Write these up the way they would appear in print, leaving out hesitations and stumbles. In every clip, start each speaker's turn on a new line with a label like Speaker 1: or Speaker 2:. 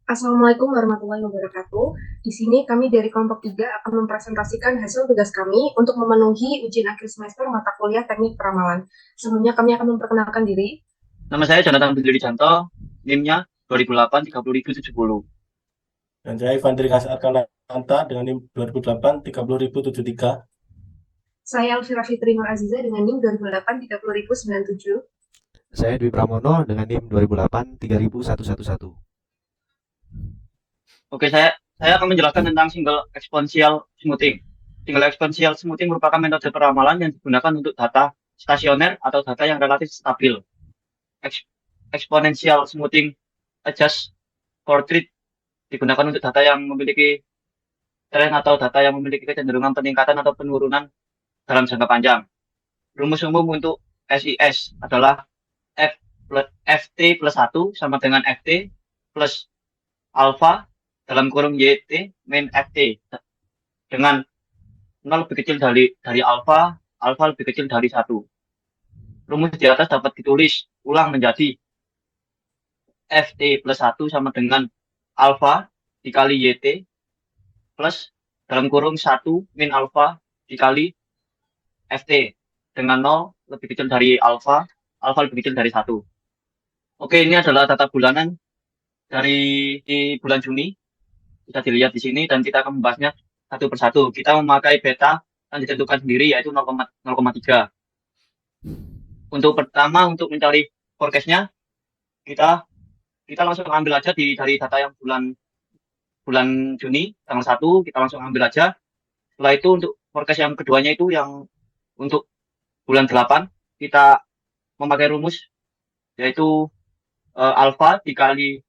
Speaker 1: Assalamualaikum warahmatullahi wabarakatuh. Di sini kami dari kelompok 3 akan mempresentasikan hasil tugas kami untuk memenuhi ujian akhir semester mata kuliah teknik peramalan. Sebelumnya kami akan memperkenalkan diri.
Speaker 2: Nama saya Jonathan Bidri Janto, NIM-nya 2008 30.070.
Speaker 3: Dan saya Ivan Trikas Arkananta dengan NIM 2008 30.073.
Speaker 1: Saya Elvira Fitri Nur Aziza dengan NIM 2008 30.097.
Speaker 4: Saya Dwi Pramono dengan NIM 2008 30111.
Speaker 2: Oke, saya akan menjelaskan tentang single exponential smoothing. Single exponential smoothing merupakan metode peramalan yang digunakan untuk data stasioner atau data yang relatif stabil. Ex- Exponential smoothing adjust portrait digunakan untuk data yang memiliki tren atau data yang memiliki kecenderungan peningkatan atau penurunan dalam jangka panjang. Rumus umum untuk SIS adalah FT plus 1 sama dengan FT plus alpha dalam kurung YT min FT dengan 0 lebih kecil dari alpha, alpha lebih kecil dari 1. Rumus di atas dapat ditulis ulang menjadi FT plus 1 sama dengan alpha dikali YT plus dalam kurung 1 min alpha dikali FT dengan 0 lebih kecil dari alpha, alpha lebih kecil dari 1. Oke, ini adalah data bulanan di bulan Juni. Bisa dilihat di sini dan kita akan membahasnya satu persatu. Kita memakai beta yang ditentukan sendiri yaitu 0,3. Untuk pertama untuk mencari forecast-nya kita kita langsung ambil aja dari data yang bulan bulan Juni tanggal 1 kita langsung ambil aja. Setelah itu untuk forecast yang keduanya itu yang untuk bulan 8 kita memakai rumus yaitu alpha dikali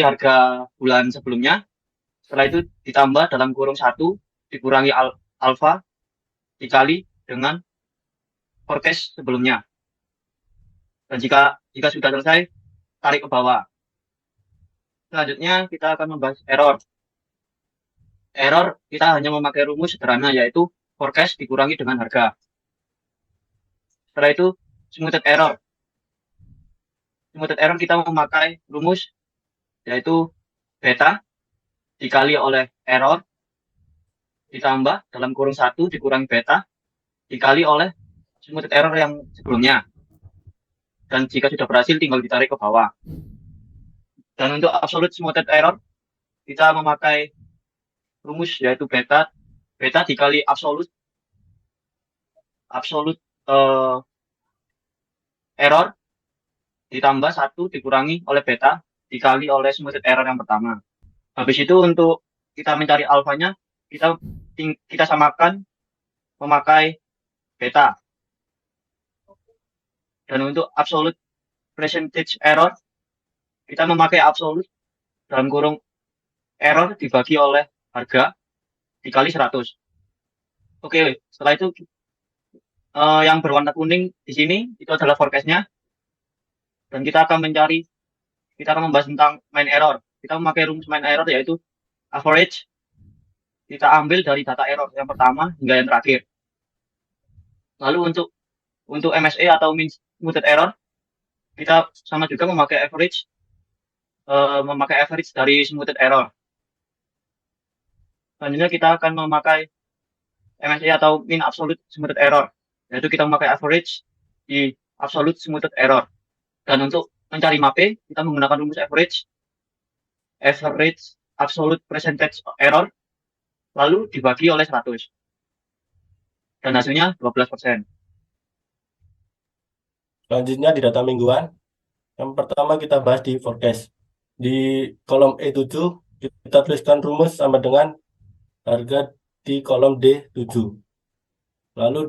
Speaker 2: harga bulan sebelumnya. Setelah itu ditambah dalam kurung 1 dikurangi alpha dikali dengan forecast sebelumnya. Dan jika sudah selesai, tarik ke bawah. Selanjutnya kita akan membahas error. Error kita hanya memakai rumus sederhana yaitu forecast dikurangi dengan harga. Setelah itu smoothed error. Smoothed error kita memakai rumus yaitu beta dikali oleh error ditambah dalam kurung 1 dikurangi beta dikali oleh smoothed error yang sebelumnya. Dan jika sudah berhasil tinggal ditarik ke bawah. Dan untuk absolute smoothed error kita memakai rumus yaitu beta dikali absolute error ditambah 1 dikurangi oleh beta dikali oleh smoothed error yang pertama. Habis itu untuk kita mencari alfanya kita samakan memakai beta. Dan untuk absolute percentage error kita memakai absolute dalam kurung error dibagi oleh harga dikali 100. Oke, setelah itu yang berwarna kuning di sini itu adalah forecast-nya. Dan kita akan membahas tentang main error. Kita memakai rumus main error yaitu average. Kita ambil dari data error yang pertama hingga yang terakhir. Lalu untuk MSE atau mean smoothed error, kita sama juga memakai average dari smoothed error. Selanjutnya kita akan memakai MSE atau mean absolute smoothed error, yaitu kita memakai average di absolute smoothed error. Dan untuk mencari MAPE, kita menggunakan rumus average absolute percentage error, lalu dibagi oleh 100. Dan hasilnya 12%.
Speaker 3: Selanjutnya di data mingguan, yang pertama kita bahas di forecast. Di kolom E7 kita tuliskan rumus sama dengan harga di kolom D7. Lalu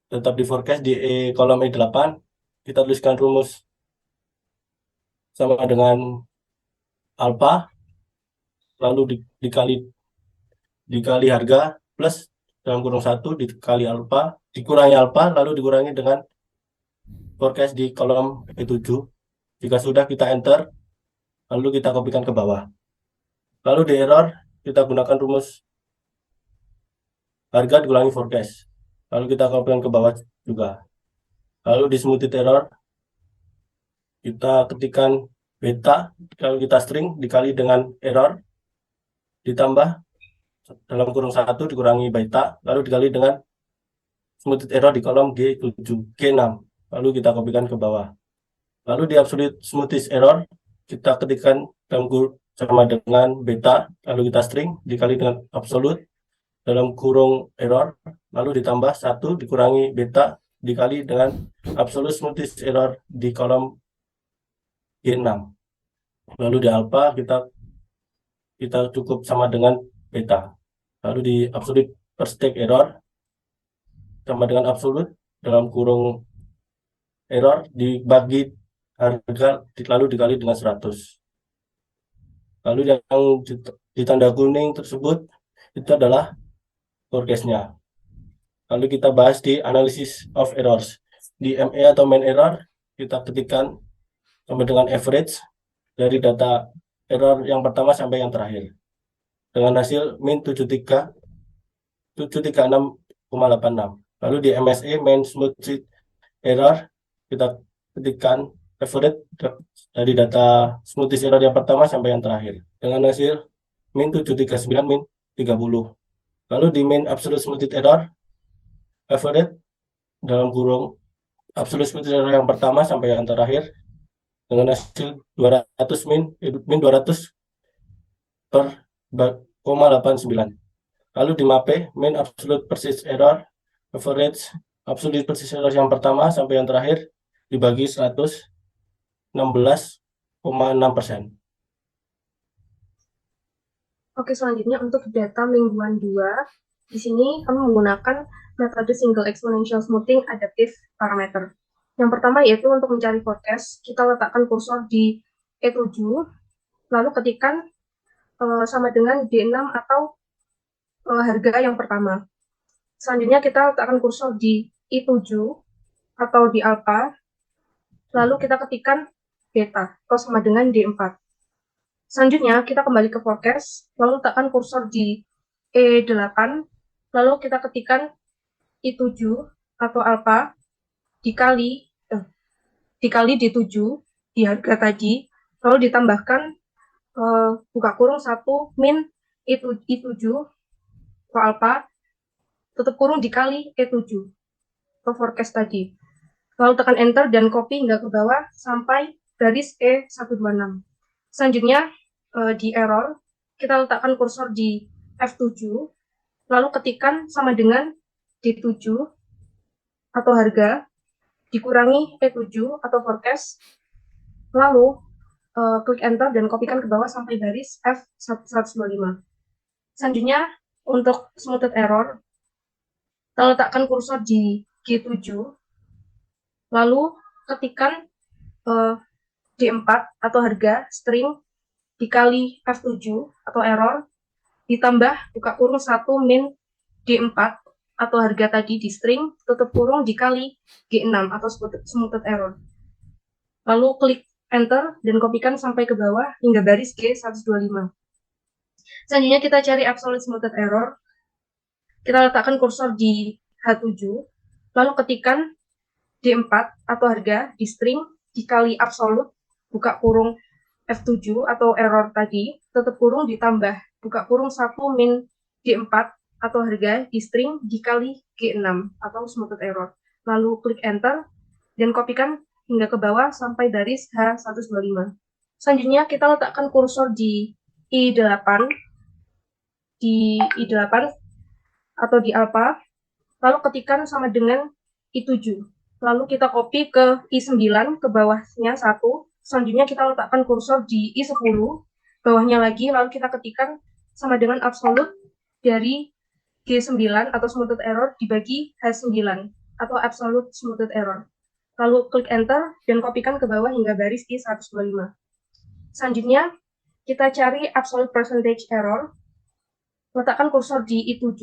Speaker 3: tetap di forecast di kolom E8 kita tuliskan rumus sama dengan alpha lalu dikali harga plus dalam kurung 1 dikali alpha dikurangi alpha lalu dikurangi dengan forecast di kolom E7. Jika sudah kita enter lalu kita kopikan ke bawah. Lalu di error kita gunakan rumus harga dikurangi forecast lalu kita kopikan ke bawah juga. Lalu di smoothed error kita ketikkan beta kalau kita string dikali dengan error ditambah dalam kurung 1 dikurangi beta lalu dikali dengan smoothed error di kolom G7, G6. Lalu kita kopikan ke bawah. Lalu di absolute smoothed error kita ketikkan dalam kurung sama dengan beta lalu kita string dikali dengan absolute dalam kurung error lalu ditambah 1 dikurangi beta dikali dengan absolute smoothed error di kolom G6. Lalu di alpha kita cukup sama dengan beta. Lalu di absolute per stake error sama dengan absolute dalam kurung error dibagi harga lalu dikali dengan 100. Lalu yang ditanda kuning tersebut itu adalah forecast-nya. Lalu kita bahas di analysis of errors. Di ME atau main error kita ketikkan sama dengan average dari data error yang pertama sampai yang terakhir dengan hasil min 736,86. Lalu di MSE main smoothed error kita ketikkan average dari data smoothed error yang pertama sampai yang terakhir dengan hasil min 739 min 30. Lalu di main absolute smoothed error average dalam kurung absolute smoothed error yang pertama sampai yang terakhir dengan hasil 200 min 200 per 0,89. Lalu di MAPE main absolute persist error average absolute persist error yang pertama sampai yang terakhir dibagi 116,6%.
Speaker 1: Oke, selanjutnya untuk data mingguan 2, di sini kami menggunakan metode single exponential smoothing adaptive parameter. Yang pertama yaitu untuk mencari forecast, kita letakkan kursor di E7, lalu ketikkan sama dengan D6 atau harga yang pertama. Selanjutnya kita letakkan kursor di I7 atau di alpha, lalu kita ketikkan beta atau sama dengan D4. Selanjutnya kita kembali ke forecast, lalu letakkan kursor di E8, lalu kita ketikkan I7 atau alpha dikali D7 di harga tadi, lalu ditambahkan buka kurung 1 min I7 atau alpha tutup kurung dikali E7 atau forecast tadi. Lalu tekan enter dan copy hingga ke bawah sampai garis E126. Selanjutnya di error kita letakkan kursor di F7, lalu ketikkan sama dengan D7 atau harga dikurangi E7 atau forecast, lalu klik enter dan kopikan ke bawah sampai garis F125. Selanjutnya untuk smoothed error kita letakkan kursor di G7, lalu ketikkan D4 atau harga string dikali F7 atau error ditambah buka kurung 1 min D4 atau harga tadi di string tutup kurung dikali G6 atau smoothed error. Lalu klik enter dan kopikan sampai ke bawah hingga baris G125. Selanjutnya kita cari absolute smoothed error. Kita letakkan kursor di H7, lalu ketikkan D4 atau harga di string dikali absolute buka kurung F7 atau error tadi, tutup kurung ditambah buka kurung 1 min D4 atau harga di string dikali G6 atau smoothed error. Lalu klik enter dan kopikan hingga ke bawah sampai garis H125. Selanjutnya kita letakkan kursor di I8 atau di alpha, lalu ketikkan sama dengan I7. Lalu kita copy ke I9 ke bawahnya 1. Selanjutnya kita letakkan kursor di I10, bawahnya lagi, lalu kita ketikkan sama dengan absolute dari G9 atau smoothed error dibagi H9 atau absolute smoothed error. Lalu klik enter dan kopikan ke bawah hingga baris I125. Selanjutnya kita cari absolute percentage error. Letakkan kursor di I7,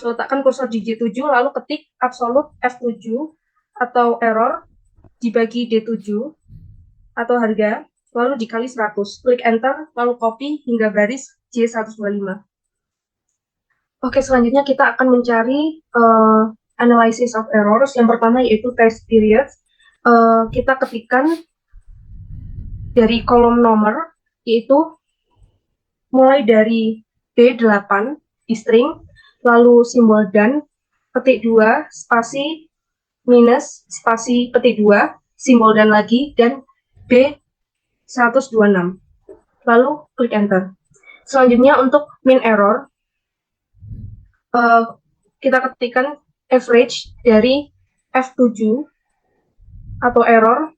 Speaker 1: letakkan kursor di G7, lalu ketik absolute F7 atau error dibagi D7 atau harga, lalu dikali 100. Klik enter, lalu copy hingga baris J125. Oke, selanjutnya kita akan mencari analysis of errors. Yang pertama yaitu test periods. Kita ketikkan dari kolom nomor, yaitu mulai dari B8 di string, lalu simbol dan, petik 2, spasi, minus, spasi, petik 2, simbol dan lagi, dan B126. Lalu klik enter. Selanjutnya untuk min error, kita ketikkan average dari F7 atau error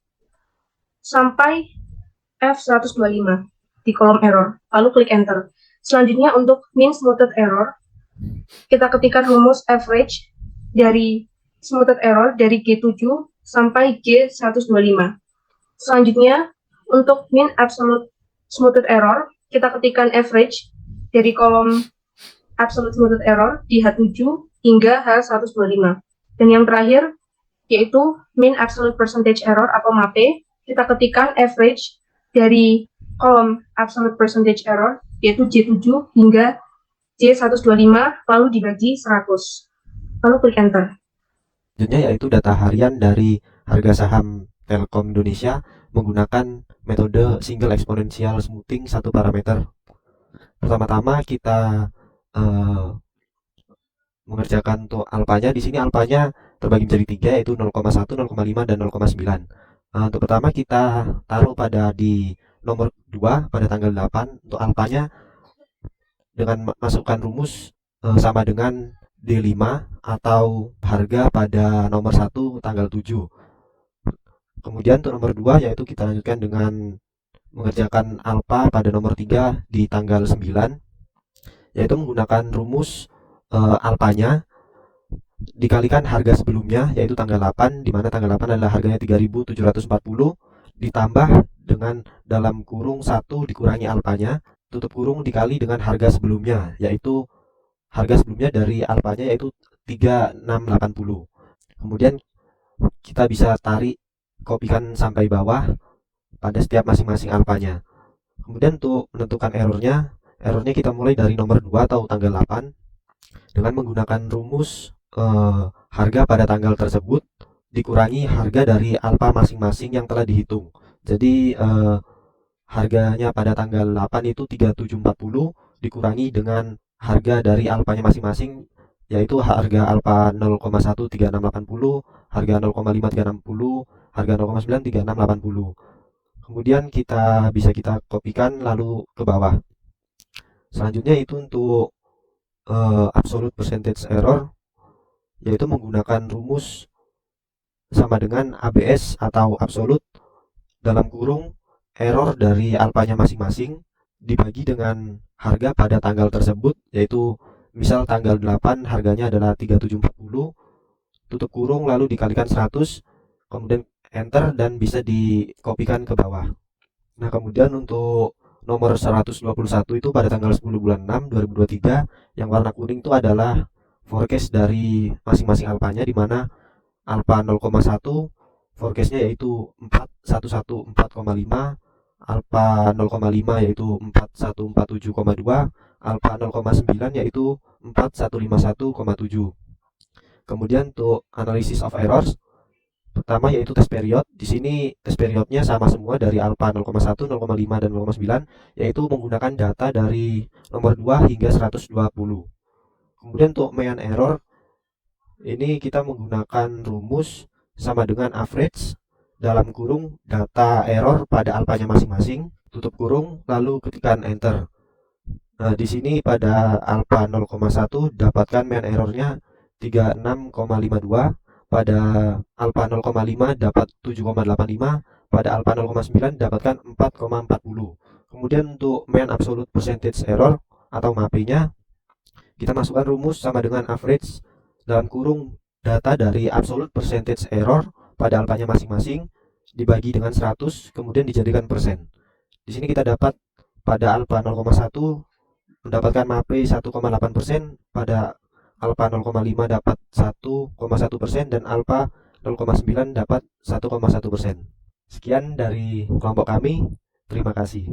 Speaker 1: sampai F125 di kolom error, lalu klik enter. Selanjutnya untuk min smoothed error, kita ketikkan rumus average dari smoothed error dari G7 sampai G125. Selanjutnya untuk min absolute smoothed error, kita ketikkan average dari kolom absolute smoothed error di H7 hingga H125. Dan yang terakhir yaitu min absolute percentage error atau MAPE, kita ketikkan average dari kolom absolute percentage error yaitu J7 hingga J125 lalu dibagi 100. Lalu klik enter.
Speaker 4: Selanjutnya yaitu data harian dari harga saham Telkom Indonesia menggunakan metode single exponential smoothing satu parameter. Pertama-tama kita mengerjakan untuk alfanya. Di sini alfanya terbagi menjadi 3 yaitu 0,1, 0,5 dan 0,9. Untuk pertama kita taruh pada di nomor 2 pada tanggal 8. Untuk alfanya dengan masukkan rumus sama dengan D5 atau harga pada nomor 1 tanggal 7. Kemudian untuk nomor 2 yaitu kita lanjutkan dengan mengerjakan alfa pada nomor 3 di tanggal 9, yaitu menggunakan rumus alfanya dikalikan harga sebelumnya yaitu tanggal 8, di mana tanggal 8 adalah harganya 3.740 ditambah dengan dalam kurung 1 dikurangi alfanya, tutup kurung dikali dengan harga sebelumnya, yaitu harga sebelumnya dari alfanya yaitu 3680. Kemudian kita bisa tarik, kopikan sampai bawah pada setiap masing-masing alfanya. Kemudian untuk menentukan errornya kita mulai dari nomor 2 atau tanggal 8 dengan menggunakan rumus harga pada tanggal tersebut dikurangi harga dari alfa masing-masing yang telah dihitung. Jadi harganya pada tanggal 8 itu 3740 dikurangi dengan harga dari alfanya masing-masing, yaitu harga alfa 0,1 3680, harga 0,5 360, harga 0,9 3680. Kemudian kita kopikan lalu ke bawah. Selanjutnya itu untuk absolute percentage error, yaitu menggunakan rumus sama dengan ABS atau absolute dalam kurung error dari alfanya masing-masing dibagi dengan harga pada tanggal tersebut, yaitu misal tanggal 8 harganya adalah 3740, tutup kurung lalu dikalikan 100, kemudian enter dan bisa dikopikan ke bawah. Nah, kemudian untuk nomor 121 itu pada tanggal 10 bulan 6 2023, yang warna kuning itu adalah forecast dari masing-masing alfanya, di mana alfa 0,1 forecastnya yaitu 4114,5, alfa 0,5 yaitu 4147,2, alfa 0,9 yaitu 4151,7. Kemudian untuk analysis of errors, pertama yaitu test period. Di sini test periodnya sama semua dari alfa 0,1, 0,5 dan 0,9, yaitu menggunakan data dari nomor 2 hingga 120. Kemudian untuk mean error ini kita menggunakan rumus sama dengan average dalam kurung data error pada alfanya masing-masing, tutup kurung lalu ketikkan enter. Nah, di sini pada alfa 0,1 dapatkan mean errornya 36,52, pada alfa 0,5 dapat 7,85, pada alfa 0,9 dapatkan 4,40. Kemudian untuk mean absolute percentage error atau MAPE-nya kita masukkan rumus sama dengan average dalam kurung data dari absolute percentage error pada alfanya masing-masing dibagi dengan 100 kemudian dijadikan persen. Di sini kita dapat pada alfa 0,1 mendapatkan MAPE 1,8%, pada alfa 0,5 dapat 1,1% dan alfa 0,9 dapat 1,1%. Sekian dari kelompok kami. Terima kasih.